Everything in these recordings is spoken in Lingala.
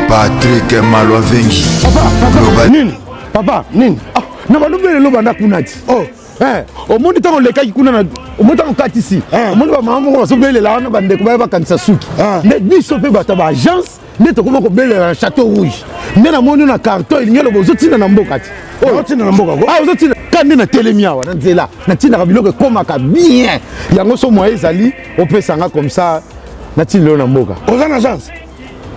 Patrick Malwavengi. Papa, nini? Papa, nini? Ah, na balobele lo banda kunati. Oh, au monde tant on les kai kuna na au monde tant katisi. Au monde ba maman ko so bele la na bande ko ba kanisa suki. Ne biso pe bata ba agence, ne to ko ko bele na Château Rouge. Ne na moni na carton il nyelo bozo tina na mboka ti. Oh, tina na mboka ko. Ah, bozo tina kandi na telemia wa na nzela. Na tina ka biloko komaka bien. Yango so moi ezali, on peut sanga comme ça. Na tina lo na mboka. Oza na agence.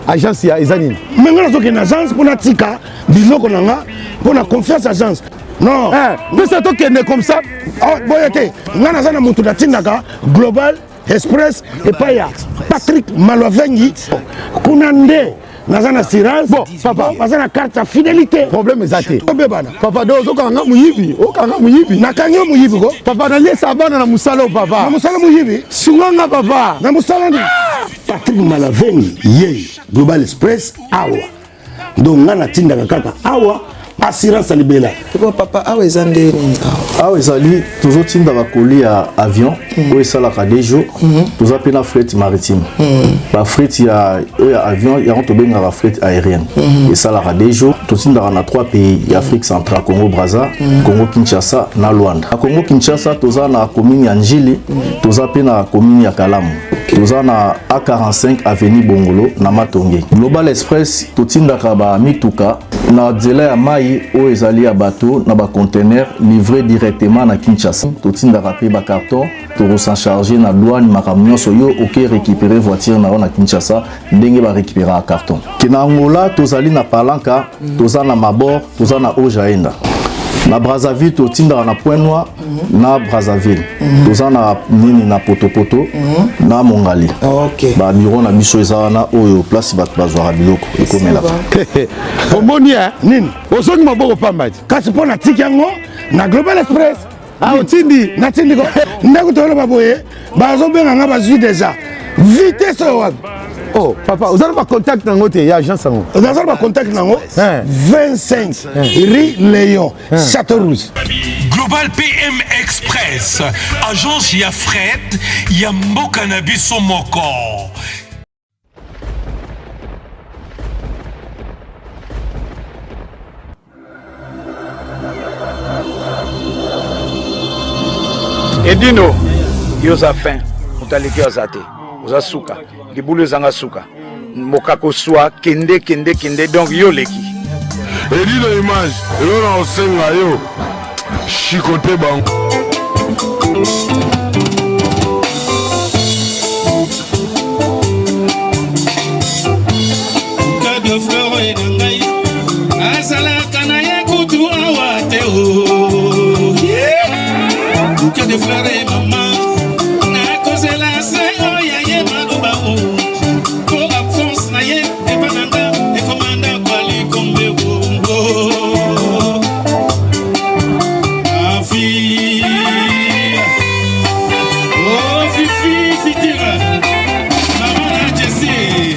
Agence ya ezanini. Menga zo ke na agence pour na tika biloko nanga pour na confiance agence. Non, mais c'est toi qui est comme ça. Oh, boyete, ngana zana mutu na tindaka Global Express et pas ya Patrick Malwavengi. Kunande nazana assurance. Bon, papa, nazana carte fidélité. Problème ezate. Papa dozo kanga muyibi, o kanga muyibi. Na kanga muyibi ko. Papa na lesa bana na musalo papa. Na musalo muyibi. Sunganga papa. Na musalo ni. Patrick Malwavengi ye Global Express awa. Donc ngana tindaka kaka awa. Assurance libela. Papa, ah ouais, zandé. Ah ouais, zali, toujours tinda va coller à avion. Oui, ça la des jours. Toujours appelé la fret maritime. La fret il y a avion, il y a un bien la fret aérienne. Et ça la des jours. Tout tinda on a 3 pays, il y a Afrique centrale, Congo Brazza, Congo Kinshasa, na Luanda. À Congo Kinshasa, toujours na commune ya Njili, toujours appelé na commune ya Kalamu. Toujours na A45 avenue Bongolo, na Matonge. Global Express, tout tinda kaba mituka, na délai à Maï. Où ils allaient à bateau, dans un conteneur livré directement à Kinshasa. Tout le monde a payé un carton, tout le monde chargé dans la douane, ma camion soyo, ok récupérer voiture à Kinshasa, dengue va récupérer un carton. Qui na Angola, tous allés na Palanca, tous allés na Mabor, tous allés na Ojaenda. Na Brazzaville, tout le monde na Point Noir, na Brazzaville. Tous allés na Nini na Poto, na Mongali. Ok. Ba miro na biso ezana oyo place ba bazwa biloko ekomela. Omoni nini? Ozongi maboko pambati. Kasi pona tiki yango na Global Express. Ah otindi, na tindi ko. Ndako tolo baboye, bazo benga nga bazwi déjà. Vitesse wa. Oh papa, vous avez pas contact nango te ya agence nango. Vous avez pas contact nango? 25 Rue Léon, Château Rouge. Global PM Express, agence ya fret, ya mboka na biso moko. Edino, yoza fin, mutaliki azate, oza suka, libulu zanga suka, mokako swa, kende, donc yo leki. Edino image, yo na osenga yo, chikote bango. Kado floro edangai, azala kanaye kutu awate o. Kado floro mama, na kozela se oya ye maluba o. Ko absence na ye epananga e komanda kwali kombe o. Afi, oh fifi fitira, maman na Jessie.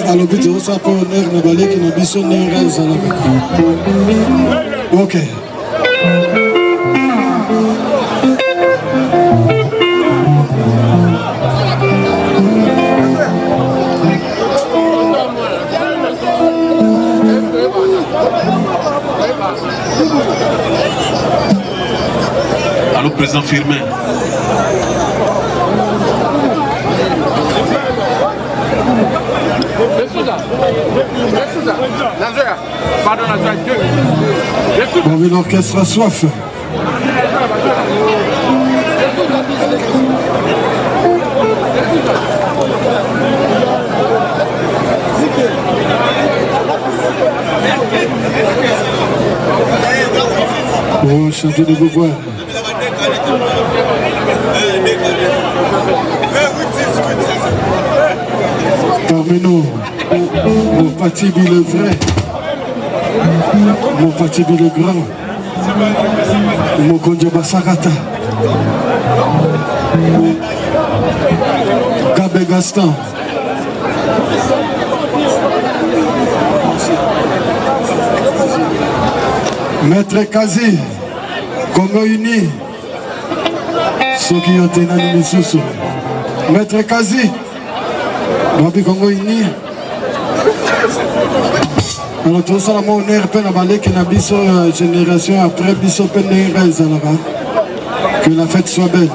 alobi tozosala mpo honneur na baleki na biso ndenge ezalaka. Ok. Allô, président Firmin. On veut l'orchestre à soif. Oh, chanter de vos voix. Parmi nous, mon Patibi le vrai, mon Patibi le grand, mon Kondjo Basarata, Gabé Gaston, Maître Kazi, Congo Uni, ceux qui ont tenu les sous. Maître Kazi, Babi Congo Uni. Alors tout ça, mon honneur, peine à balai qui n'a biso génération après biso peine que la fête soit belle.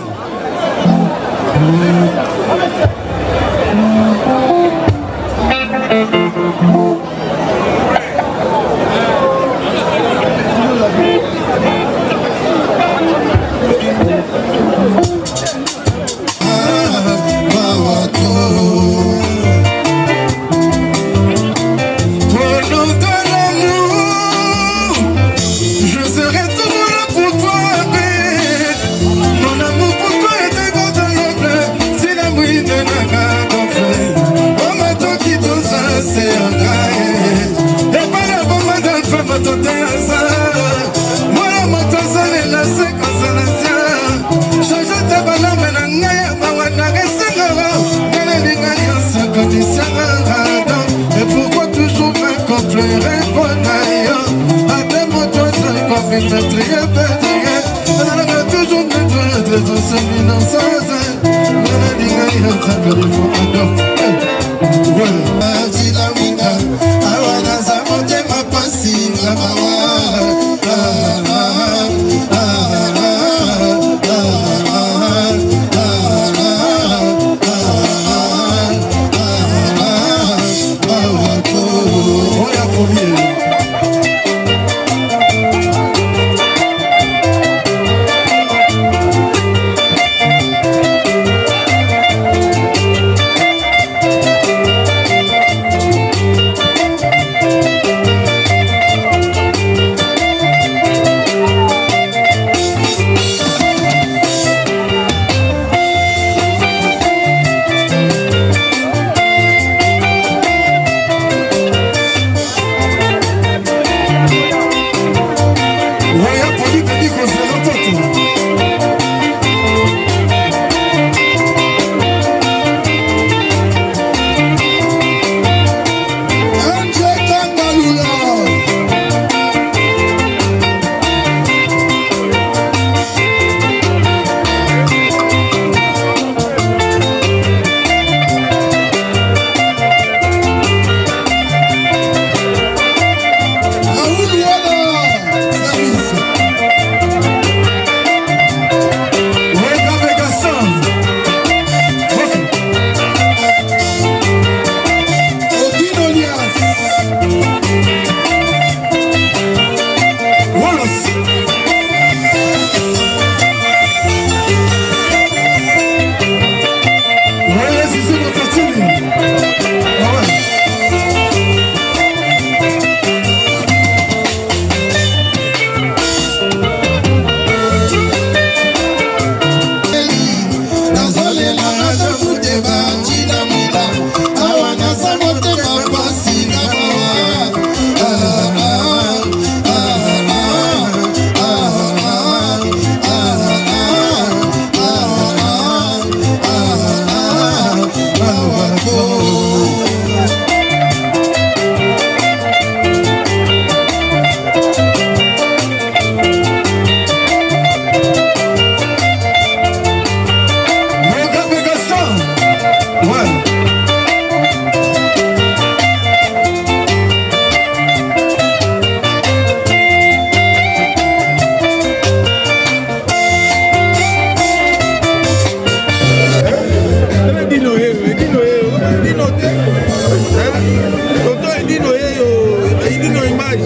image.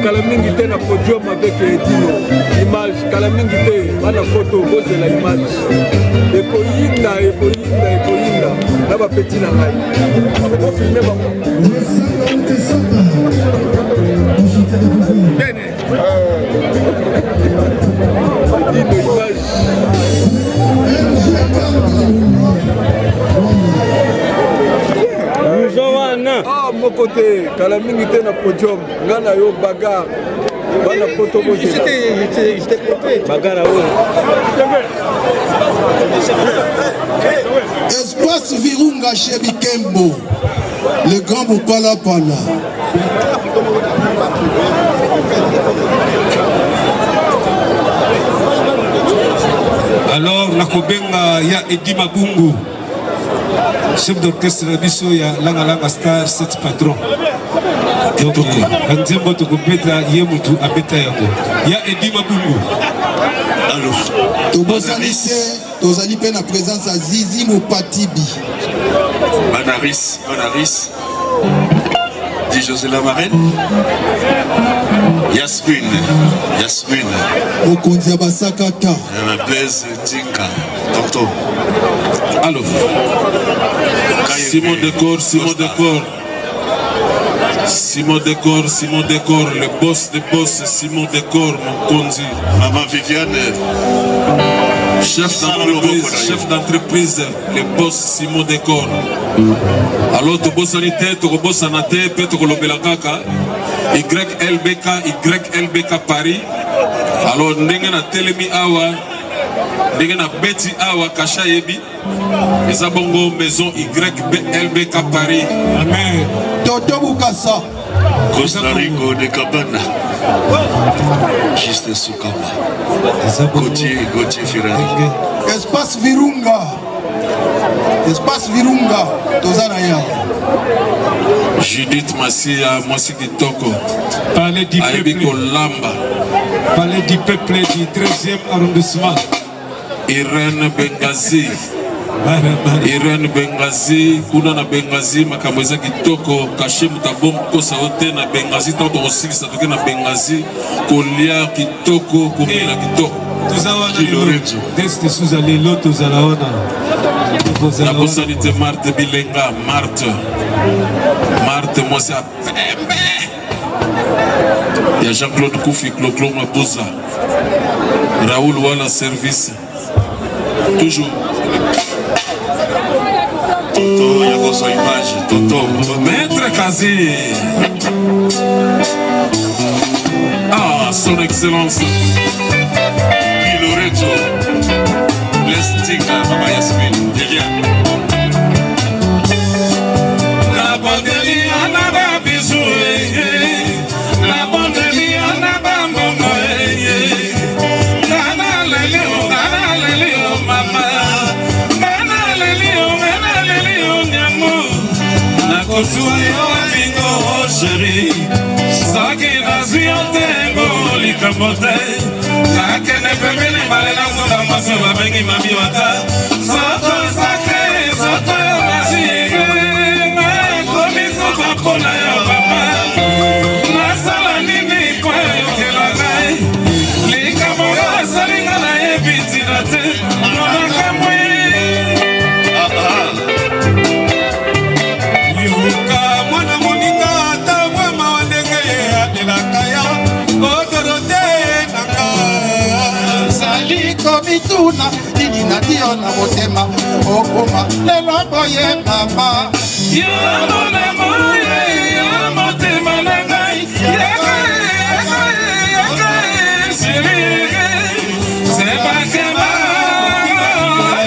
Kala mingi te na podium avec Dino. Image, kala mingi te bana photo bose la image. Ekoyinda. Na ba petit na ngai. Ko filmer ba. Bene. Dino image. Ah, mon côté, kala mingi te na podium, ngana yo bagarre. Bana photo bose. J'étais prêt. Bagarre Espace Virunga chez Bikembo, le grand Bopala Pana. Alors, la Kobenga, ya Edi Mabungu, chef d'orchestre Biso, ya Langa Star, 7 patron. Donc, Anzembo Tokopeta, Yemutu, Abeta Yango. Ya Edi Mabungu. Alors, Tozali pe na présence à Zizi Mopatibi. Banaris, dit José Lamarène. Yasmine. Mokonzi Basakata. Blaise Tinka, Tonton. Alors, Simon Decor. Le boss des boss, Simon Decor, Mokonzi. Maman Viviane. Chef d'entreprise, le boss Simon Decor. Alors, tu bosses sanitaire, tu bosses sanitaire, peut tu kolobela kaka. YLBK Paris. Alors, ndenge na telemi awa, ndenge na beti awa kasha yebi. Eza bongo maison YLBK Paris. Amen. Toto Bukasa. Costa Rico de Cabana. Juste Soukama. Gauthier Ferrari. Espace Virunga. Tozanaya. Judith Massia, Mwasi Kitoko. Palais du peuple du 13e arrondissement. Irène Bengazi, kuna na Bengazi, makamweza kitoko, kashe mutabom kosa ote na Bengazi, tanto osili satoke na Bengazi, kolia kitoko, kumila kitoko. Kiloreto. Teste sous alelo tozalaona. La bosanité Marthe Bilenga, Marthe, moi c'est à Pembe. Il y a Jean-Claude Koufi, Claude Maposa, Raoul Walla Service. Toujours. Toto, il y a son image. Toto, Maître Kazi. Ah, son excellence. Kiloreto. Blestinga, Mama Yasmine. Viens. La bandeli anaba bisoué. La bandeli anaba mongo. Nana lelio, mama. Nana lelio, nyamo. Nakosua yo bingo, chéri. Saki nazio tengo likamote. Nakene pemele balela soda maso babengi mami wata. Soto sake, soto yo magique. Nakomi soto pona yo papa. Nasala nini kwa yo kelagai. Likamo yo salinga na yebiti na te. Mwana kamwe. Yuka mwana moninga ata mwema wandenge adelaka ya. Odorote nanga. Saliko mituna nini natio na motema okoma lelo boye mama yo mona moye yo motema nangai yakae sirige seba kema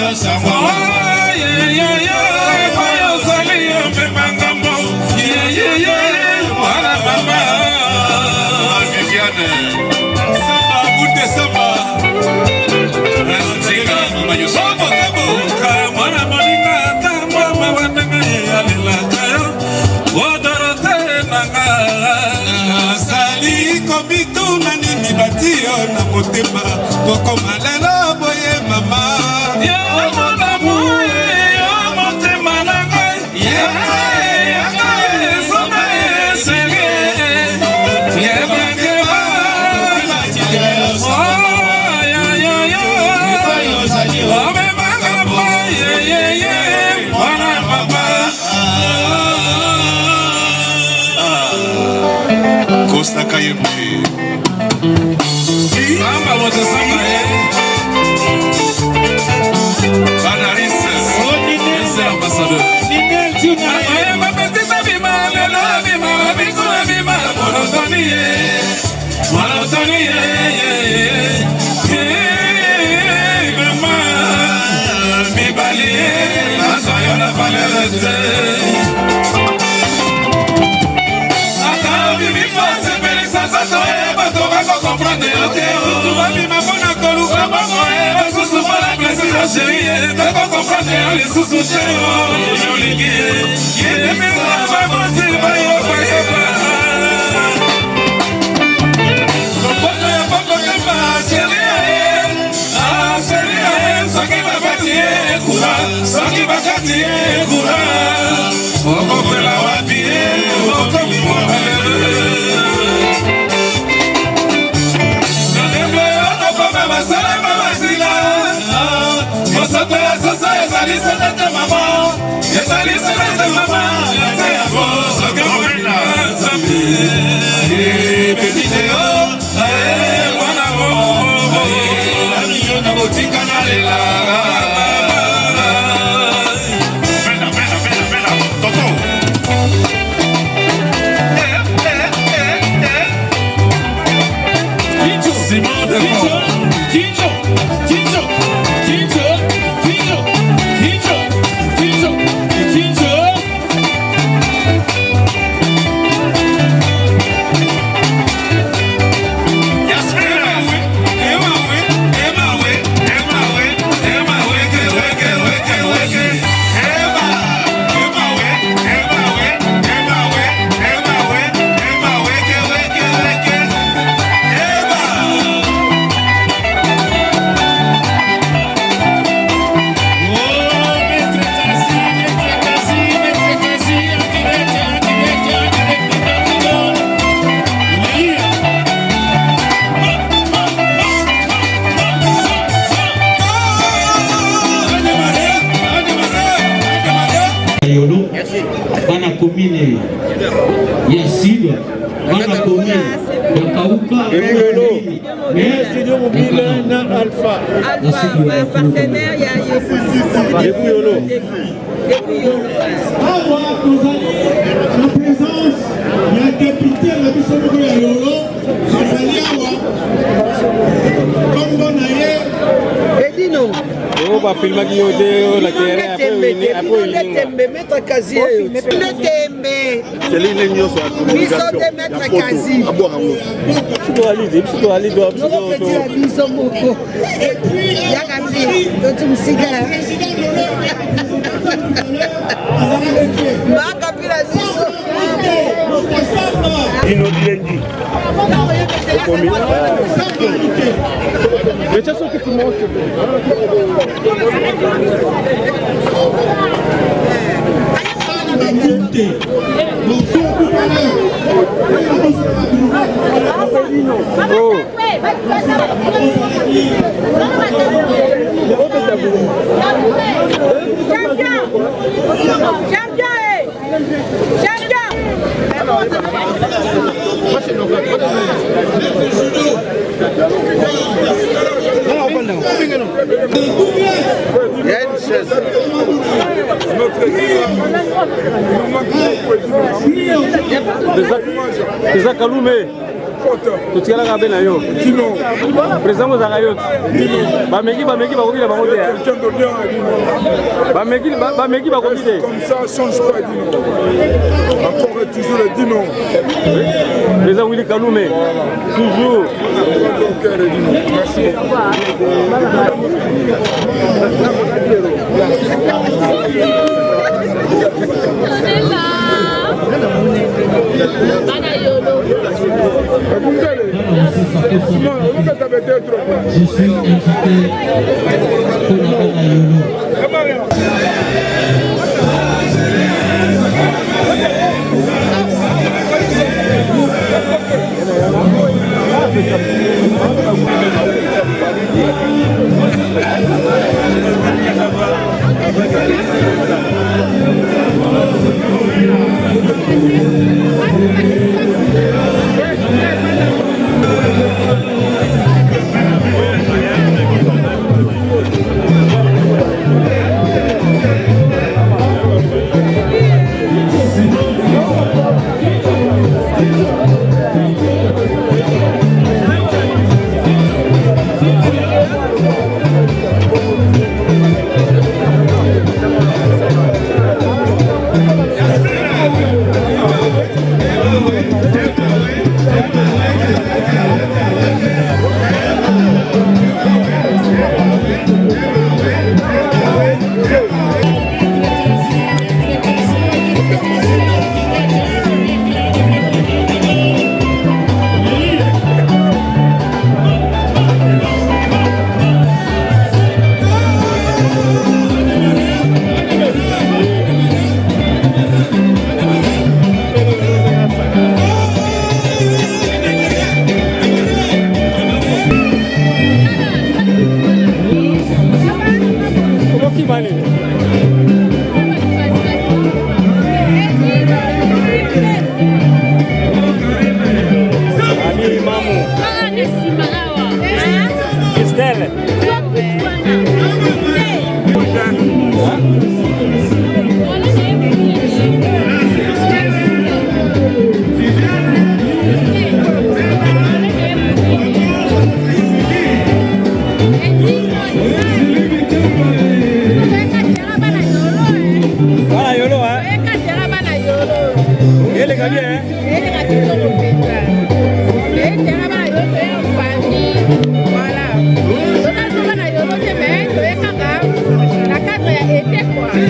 yo samo yo yo sali yo memangambo ye wala mama Viviane. samba bute samba bituna nini batio na motema kokoma lelo boye mama yo mona moye yo motema na ngai yakae soma Costa Kayembe. Samba, você samba, Banaris, c'est l'ambassadeur. Bana commune ya Sud, bana commune ya Kauka, studio mobile na Alpha, partenaire ya Yolo. Nous allons la présence ya député la biso ya Yolo, Azaliawa, comme bonaye Edino. On va filmer qui est la guerre après maître Kazi c'est l'union sur la communication maître Kazi Il y a une chaise. Déjà Kaloumé. Tu as la na yo. Président Mozara yo. Ba meki ba kobila ba ngote. Ba meki ba kobila. Comme ça change pas Dino. Encore et toujours le Dino. Président Willy Kaloumé. Toujours. Merci. Je suis invité pour la Bana Yolo.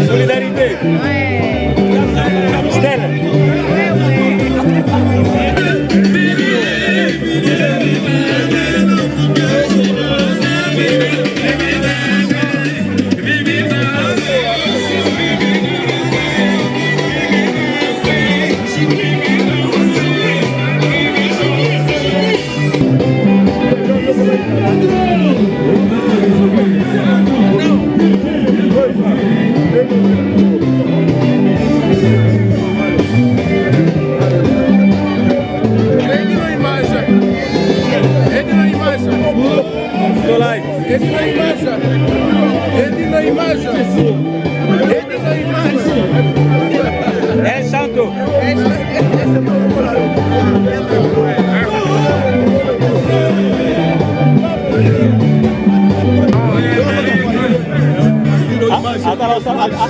Solidarité. Ouais. Stella.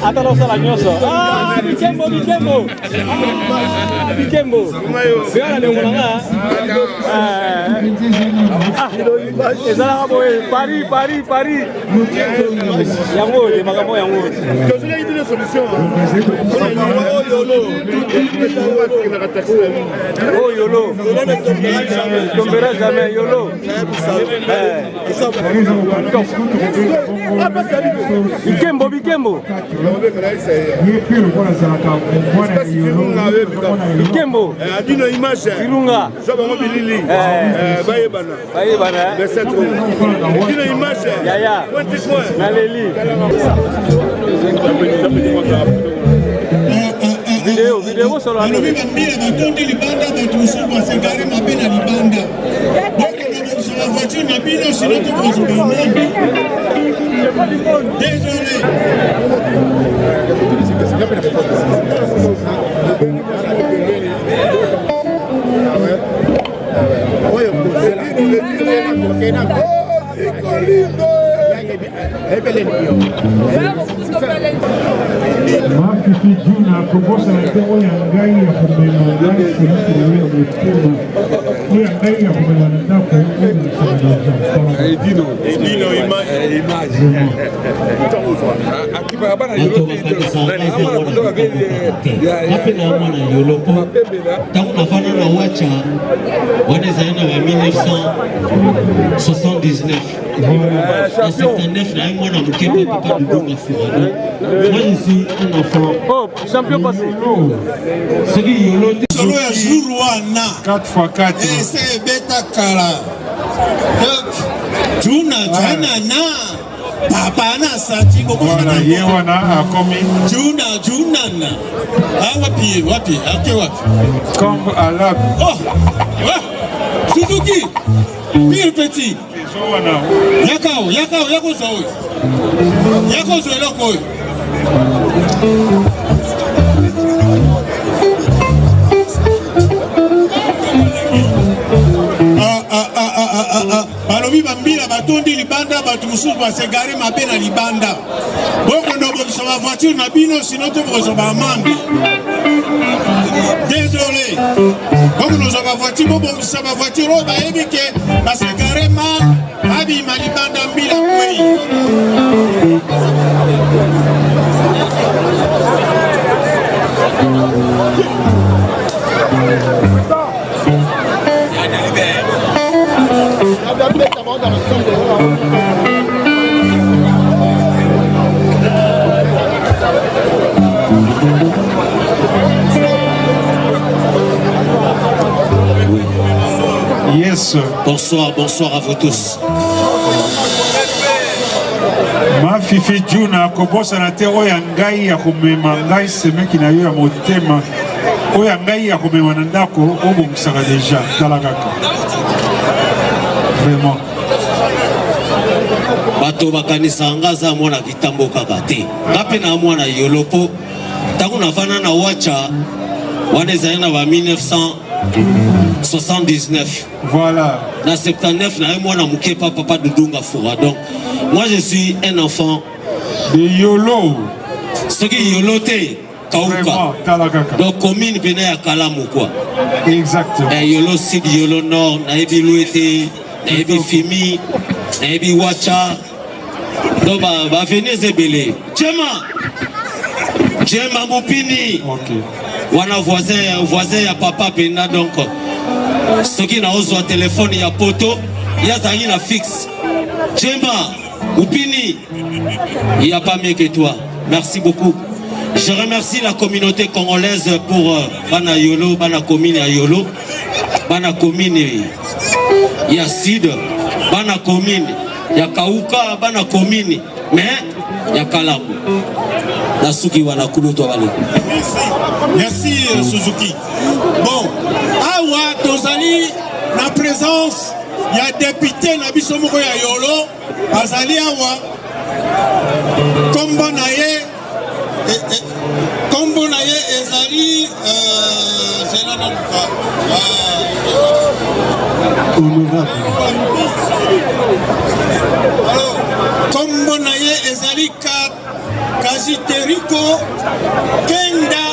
Atalo sala nyoso. Ah, Bikembo. Bikembo. Sera le monanga. Ezala boy Paris. Yango le makambo yango. Que je l'ai dit la solution. Oh yolo. Tombera jamais yolo. Bikembo. Bikembo. Adino image. Kirunga. Sobango bilili. Bayebana. Adino image. Yaya. Naleli. Vidéo solo ano. Mbila batondi libanda batusu basengari mapena libanda. Sur la voiture na bino sinon tu peux jouer. Désolé. Mafifi Juna kokosa na teo ya ngai ya kumema ngai semiki na wewe mutema oya ngai ya kumema na ndako Edino image akiba bana yolo apena mwana yolo po tangu nafana na wacha wanezana wa 1979 en 79 na mwana mukebe papa Dudunga Furado. Moi je suis un enfant. Oh, champion passé. Ce qui yolo solo ya jour wana 4x4 ese beta kala tuna na papa na sati boko voilà yewana akomi tuna na wapi comme à la oh Suzuki pire petit yako zo eloko balobi bambila batondi libanda bato mosusu basegari mabe na libanda bokondo bokisa bavoiture na bino sino to bokozwa baamande désolé bokonozwa bavoiture bobongisa bavoiture oyo bayebi ke basegare mal abima libanda mbila kwei Yes. Bonsoir à vous tous. Mafifi Juna kobosa na te oya ngai ya kumema ngai semeki na yo ya motema oya ngai ya kumema na ndako obongisaka deja tala kaka vraiment bato bakanisa nga za mwana kitambo kaka te ngape na mwana yolopo tangu nafana na wacha wana ezali na ba 1979 voilà na 79 na mwana muke papa Dudunga Fura. Donc moi je suis un enfant de yolo ce qui yolote kauka. Donc commune pene ya Kalamu quoi. Exactement. Yolo Sud, Yolo Nord, naebi Louete, naebi Fimi, naebi Wacha. Donc ba venez zebele. Djema Moupini. Wana voisin ya papa pena donc. Ceux qui n'ont pas téléphone, il y a poto, il y a Zahina fixe. Djema Moupini, il n'y a pas mieux que toi. Merci beaucoup. Je remercie la communauté congolaise pour Bana Yolo, Bana Komine à Yolo, Bana Komine, il y a Sid, Bana Komine, il y a Kauka, Bana Komine, mais il y a Kalamu. Nasuki wana kuluto wale. Merci Suzuki. Bon, awa tozali na présence il y a député na biso moko ya Yolo, azali awa kombo na ye ezali c'est là dans alors kombo na ye ezali Kaziteriko Kenda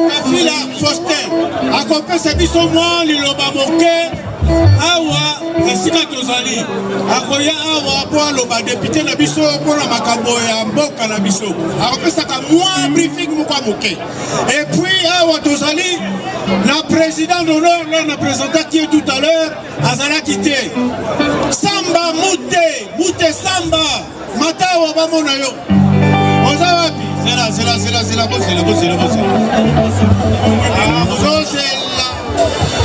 Kafila Faustin akopesa biso mwa liloba moke awa esika tozali akoya awa po aloba député na biso po na makambo ya mboka na biso akopesaka mwa briefing moko moke et puis awa tozali na président d'honneur na présentant qui est tout à l'heure azalaki te Samba Mute Samba Matawa bamona yo. Oza wapi? C'est là.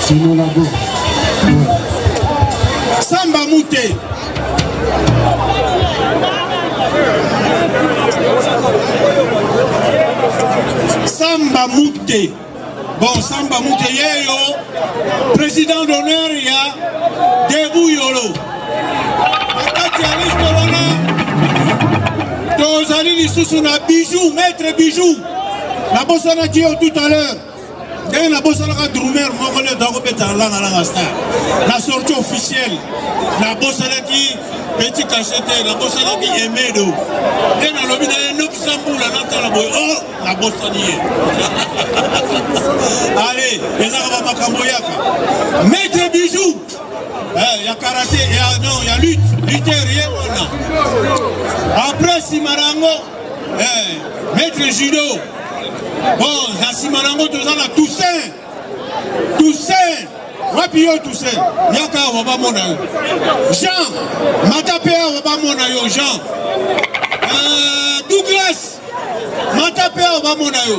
Sinon la go. Samba Mute. Samba Mute. Bon, Samba Mute yeyo. Président d'honneur ya Debout Yolo. Tozali lisusu na bijou, maître bijou. La bossana qui est tout à l'heure. Et la bossana ka drummer moko le dango beta langa star. La sortie officielle. La bossana qui petit cachette, la bossana qui Emedo. Et na lobi na no kisambula na tala boy. Oh, la bossanie. Allez, les arabes makambo yaka. Maître bijou. Il y a karaté, il y a lutte, rien. Après Simarango, maître judo. Bon, la Simarango, tu as la Toussaint. Wapio Toussaint. Yaka Wabamona. Jean, Matapea Wabamona yo, Jean. Douglas, Matapea Wabamona yo.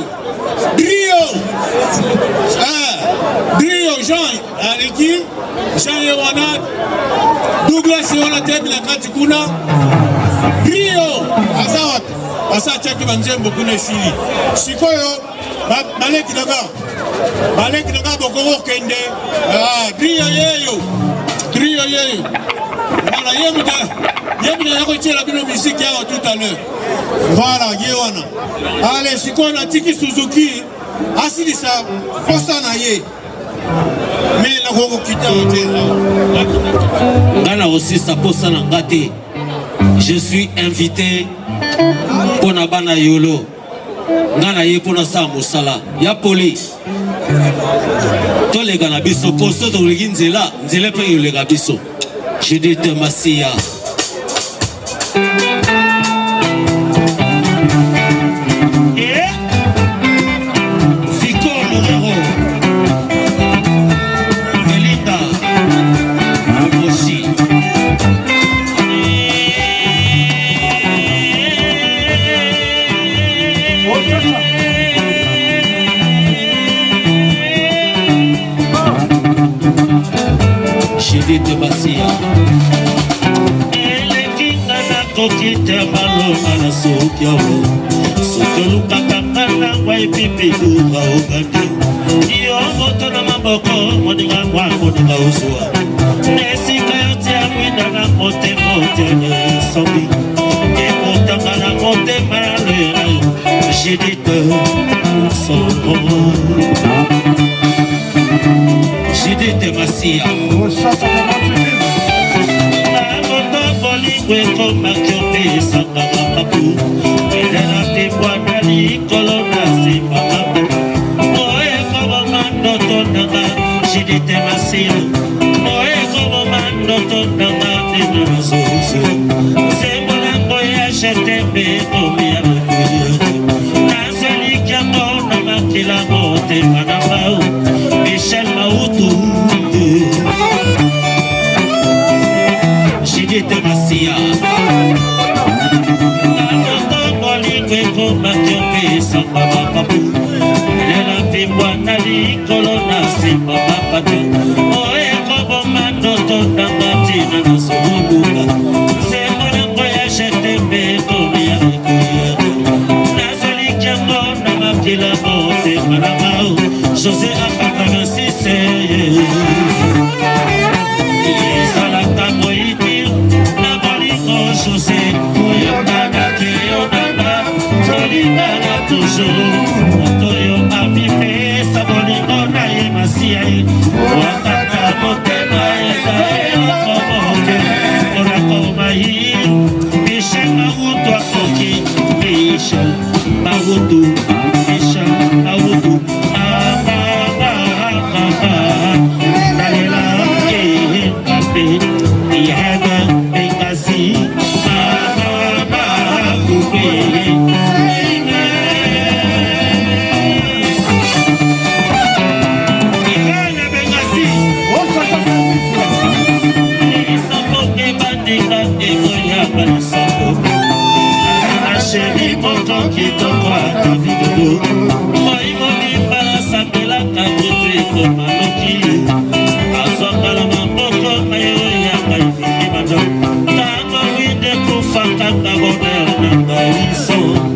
Drio, Jean, Aleki, Jean Yewana, Douglas Yewana Teb, la Katikuna, Drio, Azawat, Asa Tchaki Banzembo Kuna Sili, Sikoyo, Balek Naga Bokoro Kende, Drio Yeyo, voilà, Yemuda Yakoche la Bino musique tout à l'heure. Voilà, Yewana. Allez, Sikoyo Natiki Suzuki, Asilisa, Posana Ye. Mais la Rogo Kita Gana aussi sa Posana Ngate. Je suis invité pour Nabana Yolo. Gana Ye pour Nasa Moussala. Ya Poli. Tous les Ganabiso, pour ceux qui ont dit là, Nzele pe yo les Gabiso. Je dis te Massia. De Massia elekinga na kokite maloma na sokiawo sokoluka kakana ngwa epipiduka ogande iyongoto na maboko moninga ngwa moninga usua nesika yotia mwinda na mote sobi ekotanga na mote malera jedite somo jedite Massia kweko makyope sanga mapapu Elela pipwa nani kolona simba mapapu Oe kobo mando tonanga Shidite masio Oe kobo mando tonanga Nina zozo Zembo lango ya shetembe Komi ya makuyo Nazeli kiamo na makila mote Manambao Michel Mautu Shidite masia Nanoto molikwe koma kyope Samba mapapu Elela pibwa nali kolona simba mapapu Oe kobo mando tonanga tina na sohubuka Sembo nango ya shetembe komi ya mikuya Nazoli kiango na makila mote Manamao José Akakana Sise Salata moiti na bolingo José Oyonana keyonana Tolingana toujours Otoyo abipe sa bolingo na ye masia Wakana motema eza komoke Kona komahi Michel Mahutu akoki Michel Mahutu Michel Mahutu Chérie, mon temps qui te voit ta vidéo. Moi, il m'a dit pas ça, mais la carte de comme un loki. À son balamambo, comme un yoya, il finit ma job. T'as ma vie de koufa, t'as ta bonheur, même dans les sons.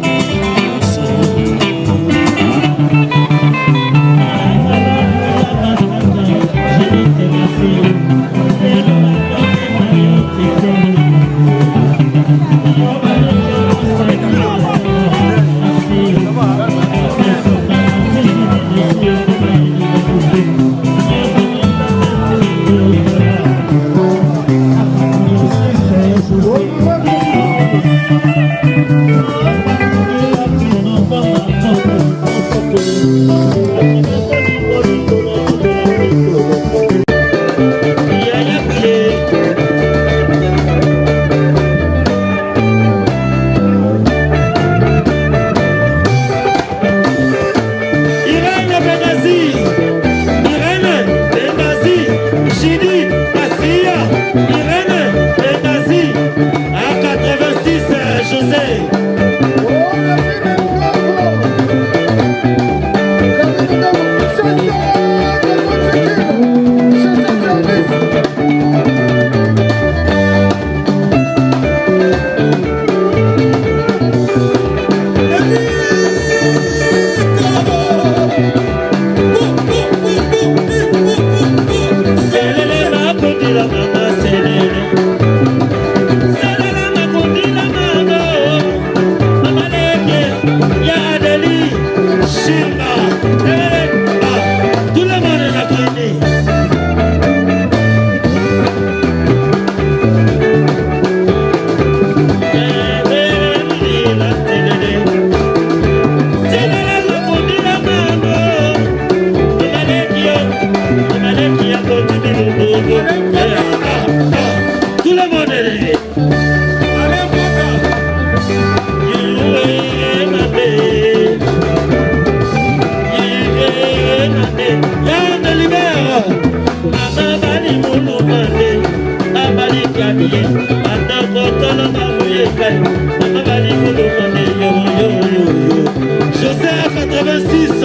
José à 86.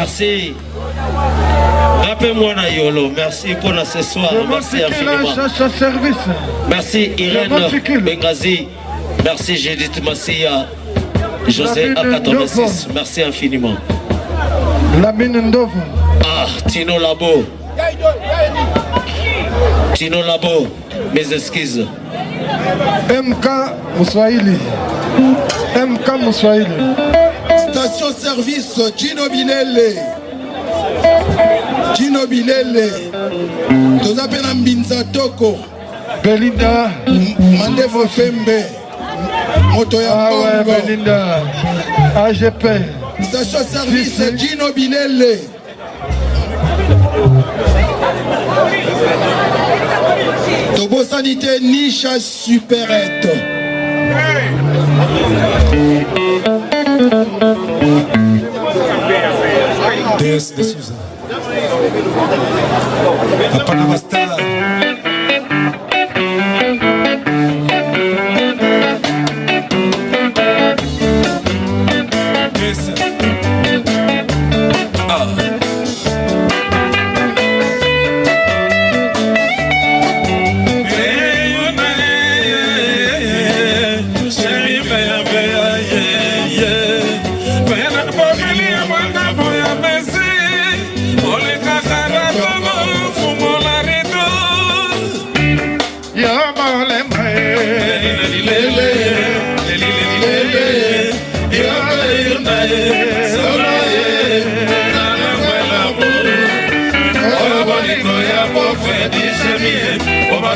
Merci. Rappelez-moi na Yolo. Merci pour ce soir. Merci infiniment. Merci Irène Bengazi. Merci Judith Massia. José A86. Merci infiniment. Ah, Tino Labo. Tino Labo. Mes excuses. MK Moussouaïli. MK Moussouaïli. Station service Gino Binele. Gino Binele. Tozapena Mbinza Toko. Belinda. Mandevo Fembe. Moto ya Bongo. Belinda. AGP. Station service Gino Binele. Tobo Sanité Nisha Superette. DS de Souza. Papa Navasta.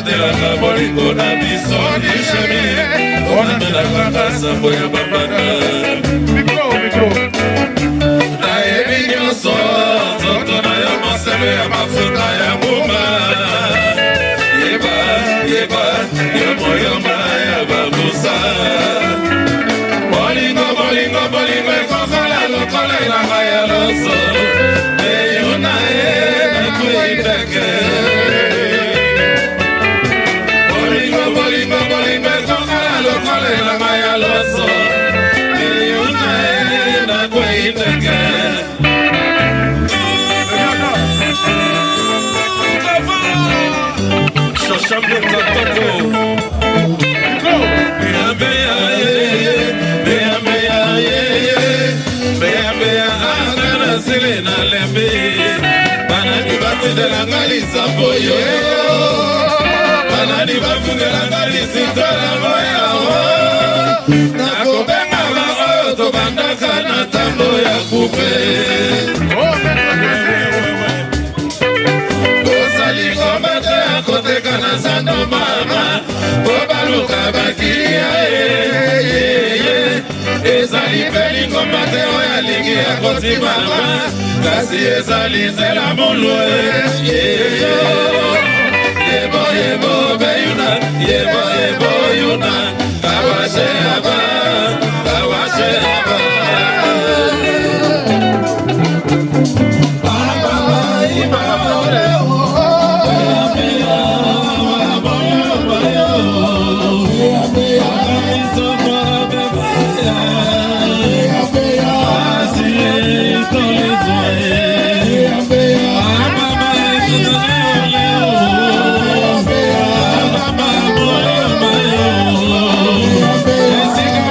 Otelaka bolingo na biso ni chemin onamelaka basambo ya babana nayebi nyonso nzoto na yo masebe ya mafuta ya mbuma yeba yeba yo moyoma ya babusa bolingo bolingo bolingo ekokola lokola elanga ya loso eyo na ye nakuiteke la maya loso una na kuiteke shoshambe tatoko bea ana sile na lembe banani batidelanga lisapoyo banani bafundelanga lisitala moya nakobenga bango tobandaka na tambo ya kupe kozali komate ya koteka na sando mama po baluka bakilia ezali peli komate oyo alingi ya kotimama kasi ezali nzela molue yebo yebo beyuna yebo yebo yuna kawashe aba kawashe aba aba imamore Siga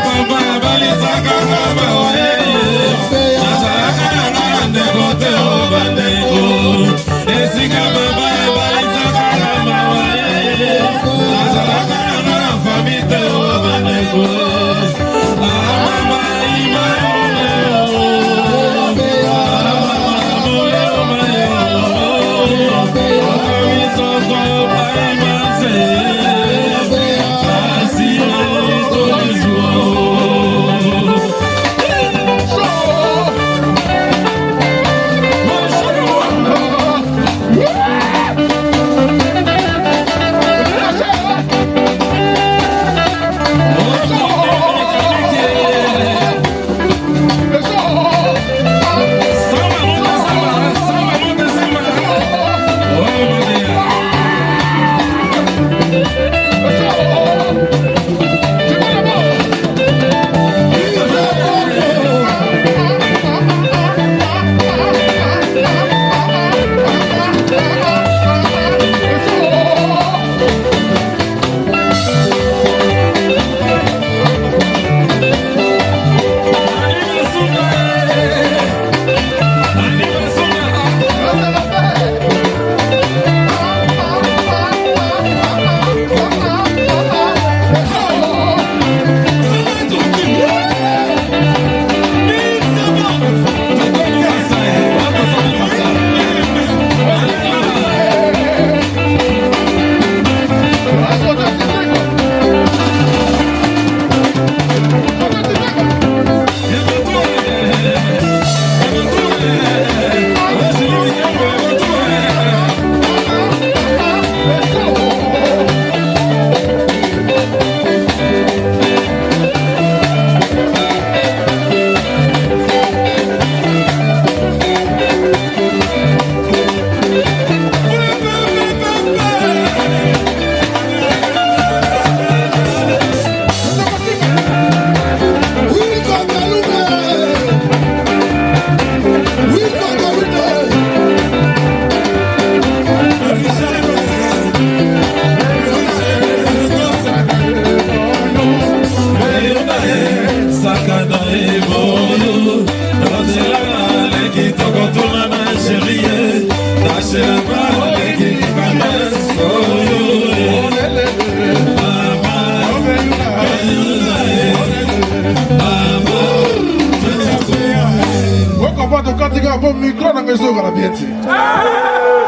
papa tokatika po micro na ngezo kana bien ti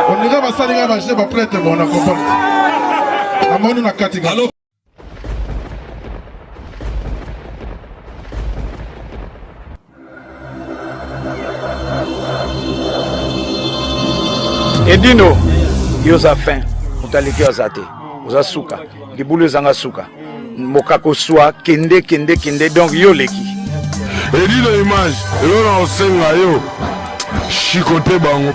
on dirait basalinga ba je ba prêtre bon na comprendre na moni na katika Edino yoza fin mutaliki azate oza suka libulu ezanga suka mokako swa kende donc yo leki Edino image elona osenga yo shikote bango